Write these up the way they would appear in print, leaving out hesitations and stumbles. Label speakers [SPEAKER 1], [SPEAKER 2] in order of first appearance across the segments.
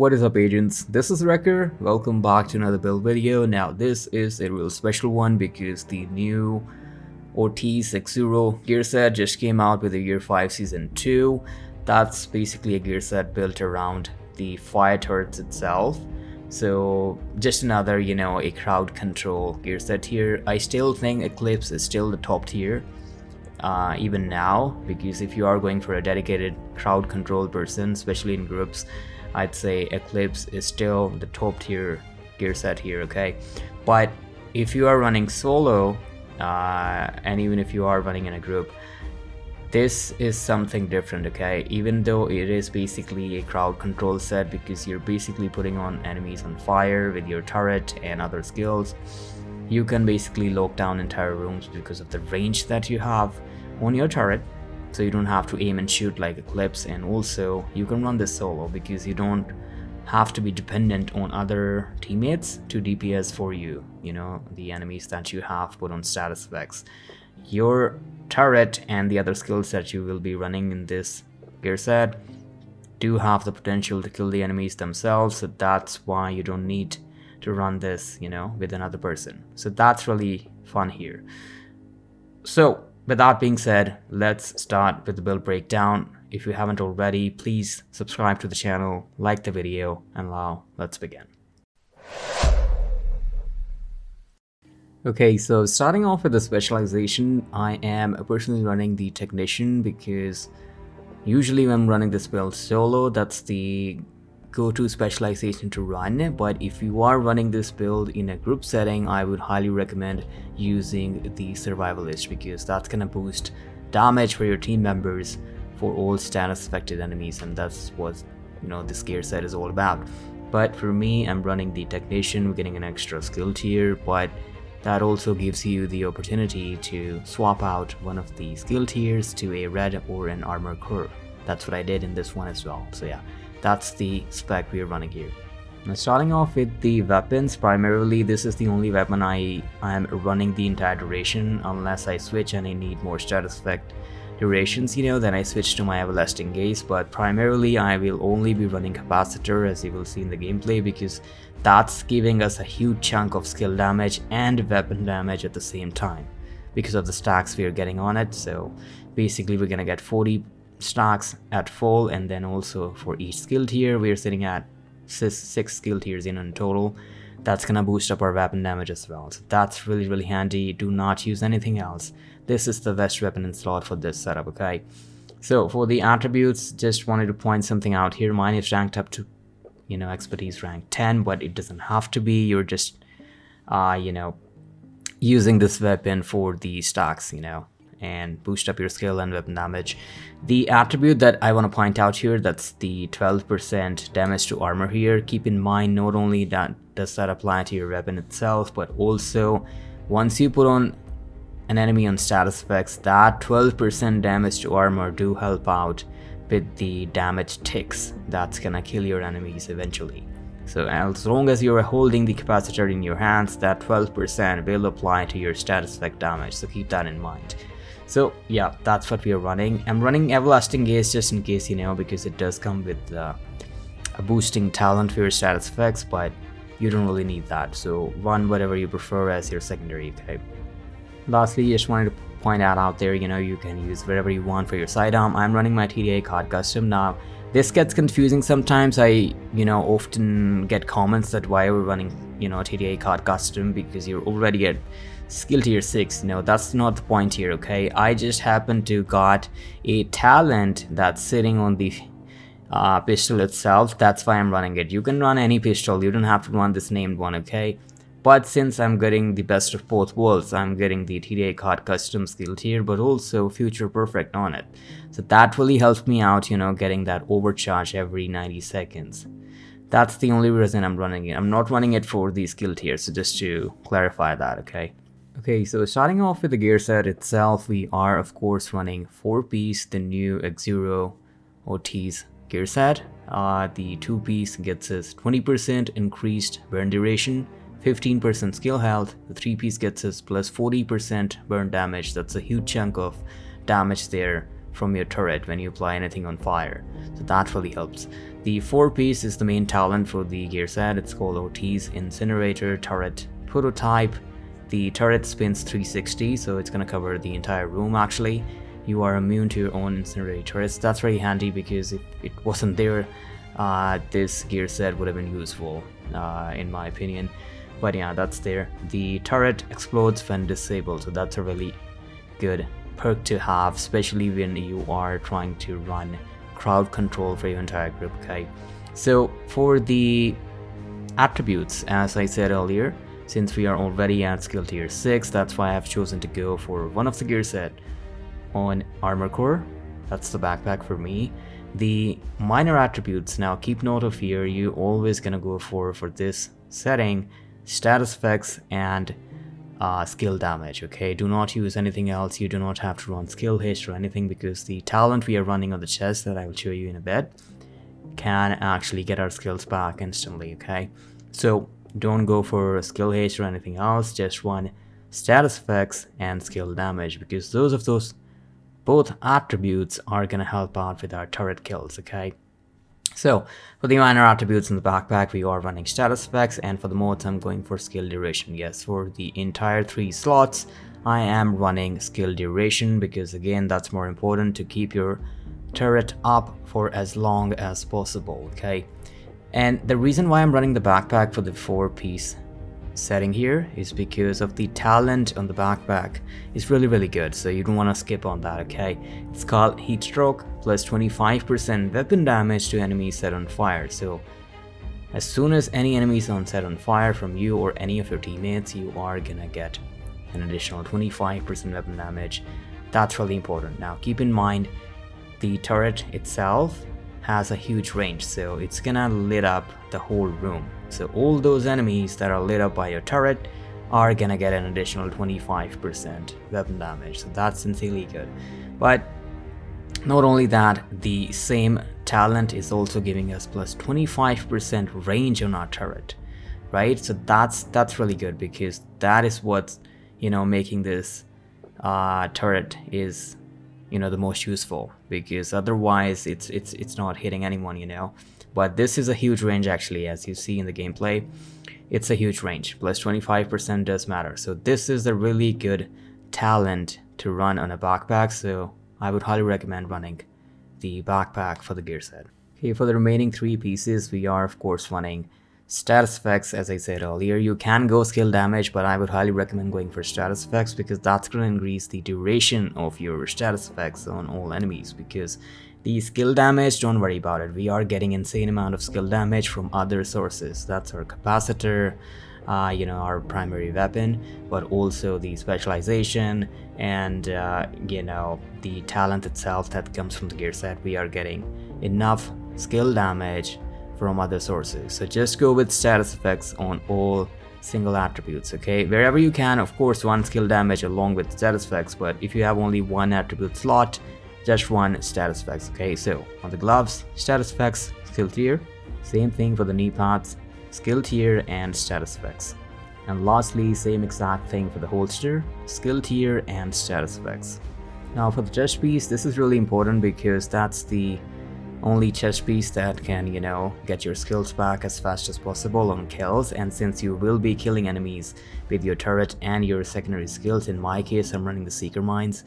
[SPEAKER 1] What is up, agents? This is Wrecker. Welcome back to another build video. Now this is a real special one because the new Ortiz Exuro Gear Set just came out with the Year 5 Season 2. That's basically a gear set built around the fire turrets itself. So just another, a crowd control gear set here. I still think Eclipse is still the top tier. Even now, because if you are going for a dedicated crowd control person, especially in groups, I'd say Eclipse is still the top tier gear set here, okay? But if you are running solo, and even if you are running in a group, this is something different, okay? Even though it is basically a crowd control set, because you're basically putting on enemies on fire with your turret and other skills, you can basically lock down entire rooms because of the range that you have on your turret. So you don't have to aim and shoot like Eclipse, and also you can run this solo because you don't have to be dependent on other teammates to DPS for you, the enemies that you have put on status effects. Your turret and the other skills that you will be running in this gear set do have the potential to kill the enemies themselves, so that's why you don't need to run this, with another person. So that's really fun here. So with that being said, let's start with the build breakdown. If you haven't already, please subscribe to the channel, like the video, and now let's begin. Okay, so starting off with the specialization, I am personally running the technician because usually when I'm running this build solo, that's the go-to specialization to run. But if you are running this build in a group setting, I would highly recommend using the survivalist, because that's gonna boost damage for your team members for all status affected enemies, and that's what this gear set is all about. But for me, I'm running the technician, getting an extra skill tier, but that also gives you the opportunity to swap out one of the skill tiers to a red or an armor core. That's what I did in this one as well. So yeah, that's the spec we are running here. Now starting off with the weapons, primarily this is the only weapon I am running the entire duration, unless I switch and I need more status effect durations, then I switch to my everlasting gaze. But primarily I will only be running capacitor, as you will see in the gameplay, because that's giving us a huge chunk of skill damage and weapon damage at the same time because of the stacks we are getting on it. So basically we're gonna get 40 stacks at full, and then also for each skill tier we are sitting at 6 skill tiers in total. That's gonna boost up our weapon damage as well, so that's really handy. Do not use anything else. This is the best weapon in slot for this setup, okay? So for the attributes, just wanted to point something out here. Mine is ranked up to expertise rank 10, but it doesn't have to be. You're just using this weapon for the stacks, and boost up your skill and weapon damage. The attribute that I want to point out here, that's the 12% damage to armor here. Keep in mind, not only does that apply to your weapon itself, but also once you put on an enemy on status effects, that 12% damage to armor do help out with the damage ticks that's gonna kill your enemies eventually. So as long as you're holding the capacitor in your hands, that 12% will apply to your status effect damage, so keep that in mind. So yeah, that's what we are running. I'm running everlasting gaze just in case, because it does come with a boosting talent for your status effects, but you don't really need that, so run whatever you prefer as your secondary, okay? Lastly, just wanted to point out there, you can use whatever you want for your sidearm. I'm running my TDA card custom. Now this gets confusing sometimes. I often get comments that why we're running TDA card custom, because you're already at skill tier 6. That's not the point here, okay? I just happen to got a talent that's sitting on the pistol itself. That's why I'm running it. You can run any pistol, you don't have to run this named one, okay? But since I'm getting the best of both worlds, I'm getting the TDA card custom skill tier, but also future perfect on it. So that really helps me out, getting that overcharge every 90 seconds. That's the only reason I'm running it. I'm not running it for the skill tier, so just to clarify that, okay? Okay, so starting off with the gear set itself, we are of course running 4-piece, the new Exuro Ortiz gear set. The 2-piece gets us 20% increased burn duration, 15% skill health. The 3-piece gets us plus 40% burn damage. That's a huge chunk of damage there from your turret when you apply anything on fire, so that really helps. The 4-piece is the main talent for the gear set. It's called Ortiz Incinerator Turret Prototype. The turret spins 360, so it's gonna cover the entire room. Actually, you are immune to your own incinerator turrets. That's very handy because if it wasn't there, this gear set would have been useful, in my opinion. But yeah, that's there. The turret explodes when disabled, so that's a really good perk to have, especially when you are trying to run crowd control for your entire group. Okay, so for the attributes, as I said earlier, since we are already at skill tier 6, that's why I've chosen to go for one of the gear set on armor core. That's the backpack for me. The minor attributes, now keep note of here, you always gonna go for this setting, status effects and skill damage. Okay, do not use anything else. You do not have to run skill haste or anything, because the talent we are running on the chest that I will show you in a bit can actually get our skills back instantly. Okay, so don't go for skill haste or anything else, just run status effects and skill damage, because those both attributes are gonna help out with our turret kills. Okay, so for the minor attributes in the backpack, we are running status effects, and for the modes I'm going for skill duration. Yes, for the entire 3 slots I am running skill duration, because again, that's more important to keep your turret up for as long as possible. Okay, and the reason why I'm running the backpack for the 4-piece setting here is because of the talent on the backpack is really good, so you don't want to skip on that. Okay, it's called heat stroke plus 25% weapon damage to enemies set on fire. So as soon as any enemies on set on fire from you or any of your teammates, you are gonna get an additional 25% weapon damage. That's really important. Now keep in mind, the turret itself has a huge range, so it's gonna lit up the whole room. So all those enemies that are lit up by your turret are gonna get an additional 25% weapon damage, so that's insanely good. But not only that, the same talent is also giving us plus 25% range on our turret, right? So that's really good, because that is what's, you know, making this turret is, you know, the most useful, because otherwise it's not hitting anyone, you know. But this is a huge range actually, as you see in the gameplay. It's a huge range, plus 25% does matter. So this is a really good talent to run on a backpack, so I would highly recommend running the backpack for the gear set. Okay, for the remaining 3 pieces, we are of course running status effects. As I said earlier, you can go skill damage, but I would highly recommend going for status effects, because that's going to increase the duration of your status effects on all enemies. Because the skill damage, don't worry about it, we are getting insane amount of skill damage from other sources. That's our capacitor, you know, our primary weapon, but also the specialization and you know, the talent itself that comes from the gear set. We are getting enough skill damage from other sources, so just go with status effects on all single attributes. Okay, wherever you can, of course, one skill damage along with status effects, but if you have only one attribute slot, just one status effects. Okay, so on the gloves, status effects, skill tier. Same thing for the knee pads, skill tier and status effects. And lastly, same exact thing for the holster, skill tier and status effects. Now for the chest piece, this is really important, because that's the only chest piece that can, you know, get your skills back as fast as possible on kills. And since you will be killing enemies with your turret and your secondary skills, in my case I'm running the seeker mines,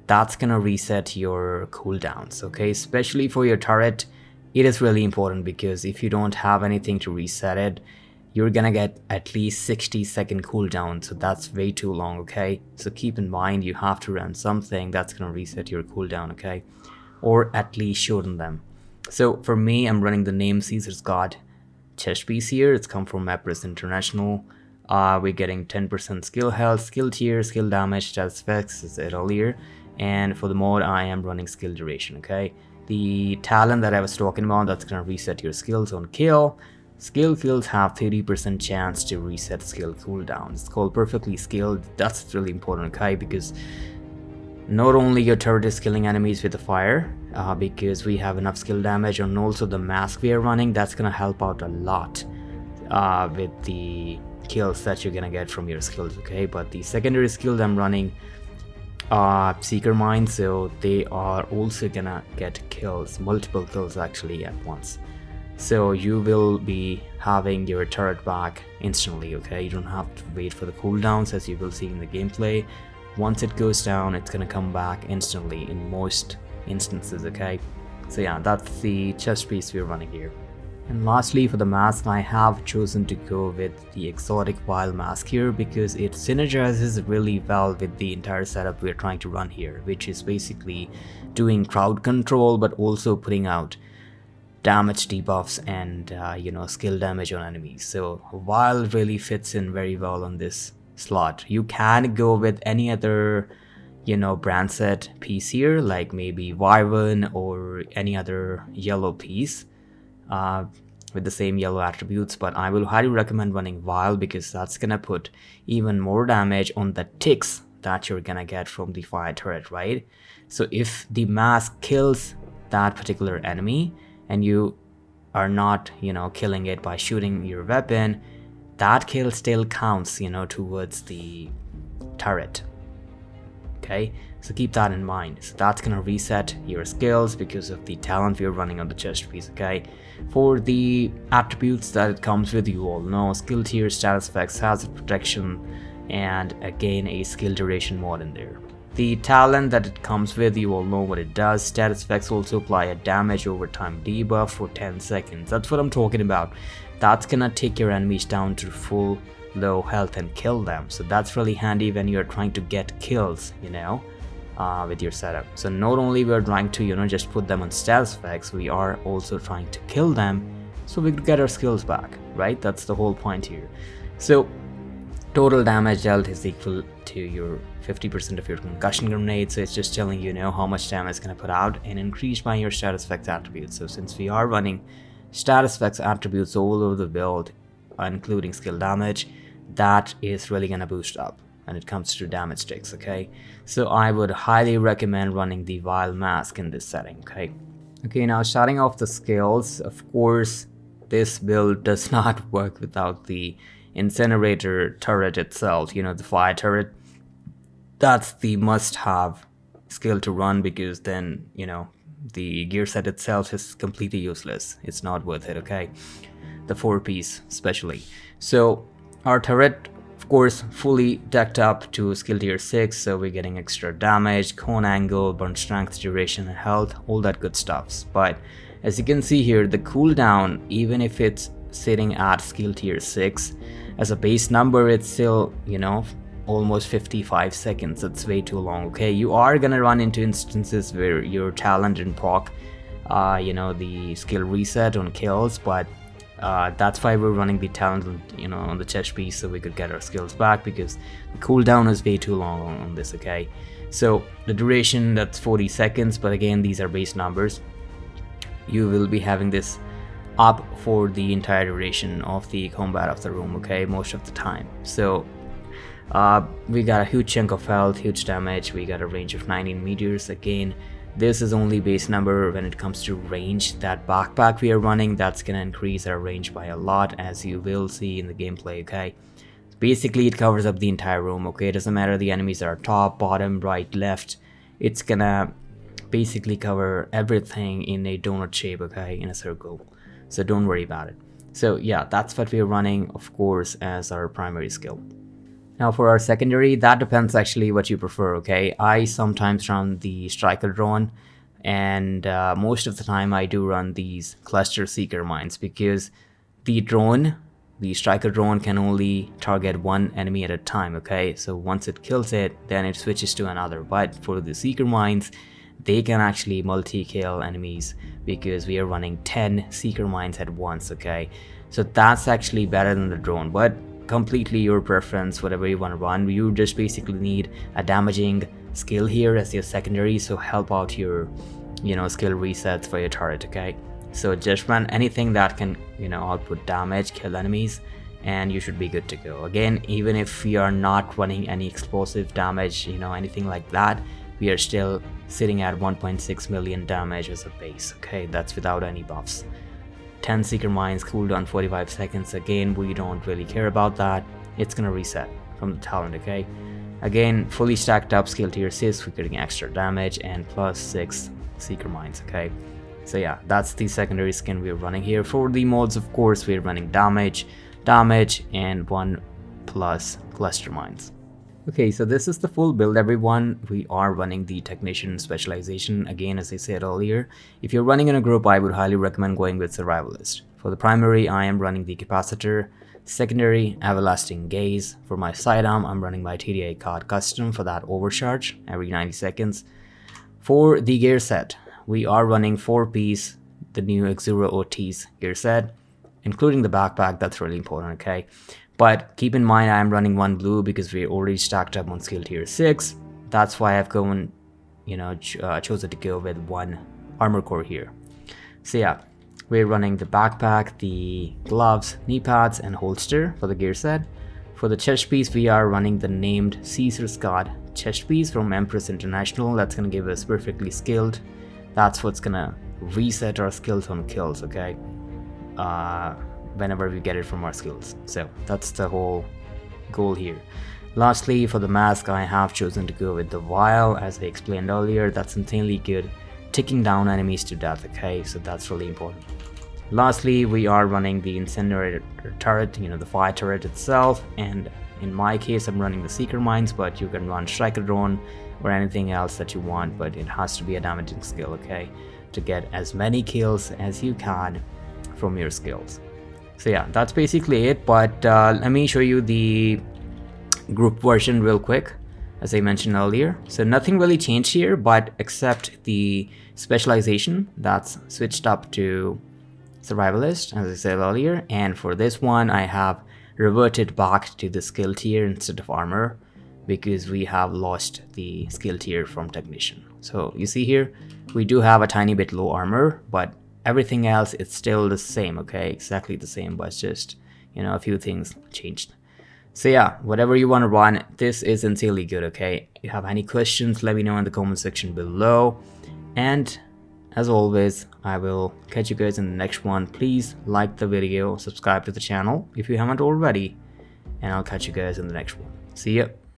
[SPEAKER 1] that's gonna reset your cooldowns. Okay, especially for your turret, it is really important, because if you don't have anything to reset it, you're gonna get at least 60-second cooldown, so that's way too long. Okay, so keep in mind, you have to run something that's gonna reset your cooldown. Okay, or at least shorten them. So for me, I'm running the name Caesar's God chest piece here. It's come from Empress International. We're getting 10% skill health, skill tier, skill damage, status effects, as I said earlier. And for the mode, I am running skill duration. Okay, the talent that I was talking about, that's gonna reset your skills on kill. Skill kills have 30% chance to reset skill cooldown. It's called perfectly skilled. That's really important. Okay, because not only your turret is killing enemies with the fire, because we have enough skill damage, and also the mask we are running, that's gonna help out a lot with the kills that you're gonna get from your skills. Okay, but the secondary skills I'm running seeker mines, so they are also gonna get kills, multiple kills actually at once. So you will be having your turret back instantly, okay? You don't have to wait for the cooldowns, as you will see in the gameplay. Once it goes down, it's gonna come back instantly in most instances, okay? So yeah, that's the chest piece we're running here. And lastly, for the mask, I have chosen to go with the exotic wild mask here because it synergizes really well with the entire setup we're trying to run here, which is basically doing crowd control but also putting out damage debuffs and skill damage on enemies. So wild really fits in very well on this slot. You can go with any other brand set piece here, like maybe Wyvern or any other yellow piece with the same yellow attributes, but I will highly recommend running Wild because that's gonna put even more damage on the ticks that you're gonna get from the fire turret, right? So if the mask kills that particular enemy and you are not killing it by shooting your weapon, that kill still counts towards the turret. Okay, so keep that in mind. So that's gonna reset your skills because of the talent we're running on the chest piece. Okay, for the attributes that it comes with, you all know skill tier, status effects, hazard protection, and again a skill duration mod in there. The talent that it comes with, you all know what it does. Status effects also apply a damage over time debuff for 10 seconds. That's what I'm talking about. That's gonna take your enemies down to full low health and kill them. So that's really handy when you're trying to get kills with your setup. So not only we're trying to just put them on status effects, we are also trying to kill them so we could get our skills back, right? That's the whole point here. So total damage dealt is equal to your 50% of your concussion grenade. So it's just telling you how much damage it's going to put out and increased by your status effects attributes. So since we are running status effects attributes all over the build, including skill damage, that is really gonna boost up when it comes to damage ticks. Okay, so I would highly recommend running the Vile Mask in this setting. Okay, now starting off the skills, of course this build does not work without the Incinerator turret itself, the fire turret. That's the must-have skill to run because then the gear set itself is completely useless. It's not worth it. Okay, the 4-piece especially. So our turret, of course, fully decked up to skill tier 6, so we're getting extra damage, cone angle, burn strength, duration and health, all that good stuff. But as you can see here, the cooldown, even if it's sitting at skill tier 6 as a base number, it's still almost 55 seconds. That's way too long. Okay, you are gonna run into instances where your talent and proc the skill reset on kills, but that's why we're running the talent on the chest piece, so we could get our skills back because the cooldown is way too long on this. Okay, so the duration, that's 40 seconds, but again these are base numbers. You will be having this up for the entire duration of the combat of the room, okay, most of the time. So we got a huge chunk of health, huge damage, we got a range of 19 meters. Again, this is only base number. When it comes to range, that backpack we are running, that's gonna increase our range by a lot, as you will see in the gameplay. Okay, basically it covers up the entire room. Okay, it doesn't matter the enemies are top, bottom, right, left, it's gonna basically cover everything in a donut shape, okay, in a circle, so don't worry about it. So yeah, that's what we're running, of course, as our primary skill. Now for our secondary, that depends actually what you prefer. Okay, I sometimes run the striker drone, and most of the time I do run these cluster seeker mines because the striker drone can only target one enemy at a time. Okay, so once it kills it, then it switches to another. But for the seeker mines, they can actually multi-kill enemies because we are running 10 seeker mines at once. Okay, so that's actually better than the drone, but completely your preference, whatever you want to run. You just basically need a damaging skill here as your secondary, so help out your skill resets for your turret. Okay, so just run anything that can output damage, kill enemies, and you should be good to go. Again, even if we are not running any explosive damage, anything like that, we are still sitting at 1.6 million damage as a base. Okay, that's without any buffs. 10 seeker mines, cooldown 45 seconds. Again, we don't really care about that. It's gonna reset from the talent. Okay, Again, fully stacked up skill tier 6, we're getting extra damage and plus 6 seeker mines, okay? So yeah, that's the secondary skin we're running here. For the mods, of course, we're running damage, and 1 plus cluster mines. Okay, so this is the full build, everyone. We are running the technician specialization. Again, as I said earlier, if you're running in a group, I would highly recommend going with survivalist. For the primary, I am running the capacitor. Secondary, everlasting gaze. For my sidearm, I'm running my TDI card custom for that overcharge every 90 seconds. For the gear set, we are running 4-piece, the new Exuro Ortiz gear set, including the backpack. That's really important, okay? But keep in mind, I am running 1 blue because we're already stacked up on skill tier 6. That's why I've chosen to go with 1 armor core here. So yeah, we're running the backpack, the gloves, knee pads, and holster for the gear set. For the chest piece, we are running the named Caesar Scott chest piece from Empress International. That's gonna give us perfectly skilled. That's what's gonna reset our skills on kills, okay? Whenever we get it from our skills. So that's the whole goal here. Lastly, for the mask, I have chosen to go with the vial. As I explained earlier, that's insanely good, ticking down enemies to death, okay? So that's really important. Lastly, we are running the Incinerator turret, the fire turret itself, and in my case, I'm running the seeker mines, but you can run striker drone or anything else that you want, but it has to be a damaging skill, okay, to get as many kills as you can from your skills. So yeah, that's basically it, but let me show you the group version real quick, as I mentioned earlier. So nothing really changed here, but except the specialization that's switched up to survivalist, as I said earlier, and for this one I have reverted back to the skill tier instead of armor because we have lost the skill tier from technician. So you see here, we do have a tiny bit low armor, but everything else it's still the same, okay? Exactly the same, but just a few things changed. So yeah, whatever you want to run, this is insanely good, okay? If you have any questions, let me know in the comment section below, and as always, I will catch you guys in the next one. Please like the video, subscribe to the channel if you haven't already, and I'll catch you guys in the next one. See ya.